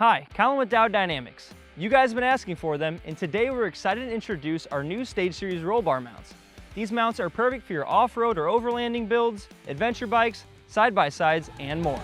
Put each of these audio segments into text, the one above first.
Hi, Colin with Diode Dynamics. You guys have been asking for them, and today we're excited to introduce our new Stage Series roll bar mounts. These mounts are perfect for your off-road or overlanding builds, adventure bikes, side-by-sides, and more.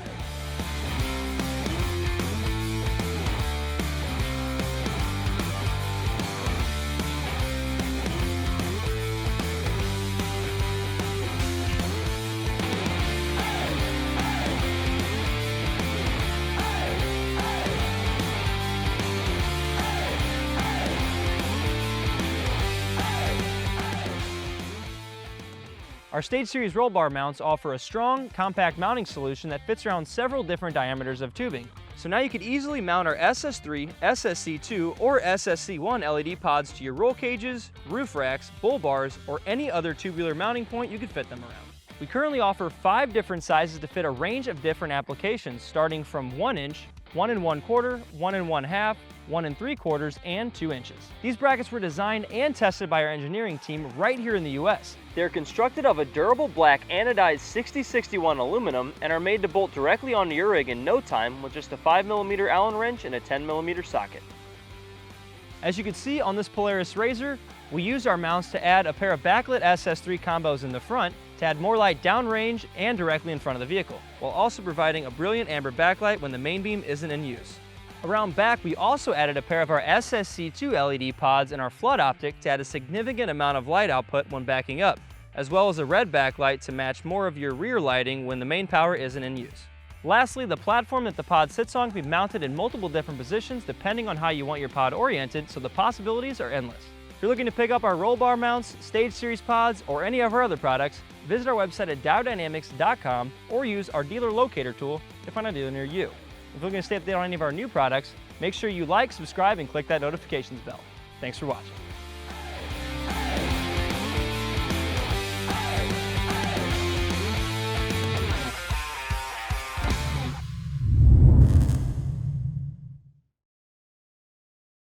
Our Stage Series roll bar mounts offer a strong, compact mounting solution that fits around several different diameters of tubing. So now you could easily mount our SS3, SSC2, or SSC1 LED pods to your roll cages, roof racks, bull bars, or any other tubular mounting point you could fit them around. We currently offer 5 different sizes to fit a range of different applications, starting from 1 inch, 1 1/4, 1 1/2, 1 3/4, and 2 inches. These brackets were designed and tested by our engineering team right here in the US. They're constructed of a durable black anodized 6061 aluminum and are made to bolt directly onto your rig in no time with just a 5mm Allen wrench and a 10mm socket. As you can see on this Polaris Razor, we used our mounts to add a pair of backlit SS3 combos in the front to add more light downrange and directly in front of the vehicle, while also providing a brilliant amber backlight when the main beam isn't in use. Around back, we also added a pair of our SSC2 LED pods in our flood optic to add a significant amount of light output when backing up, as well as a red backlight to match more of your rear lighting when the main power isn't in use. Lastly, the platform that the pod sits on can be mounted in multiple different positions depending on how you want your pod oriented, so the possibilities are endless. If you're looking to pick up our roll bar mounts, Stage Series pods, or any of our other products, visit our website at diodedynamics.com or use our dealer locator tool to find a dealer near you. If you're looking to stay updated on any of our new products, make sure you like, subscribe, and click that notifications bell. Thanks for watching.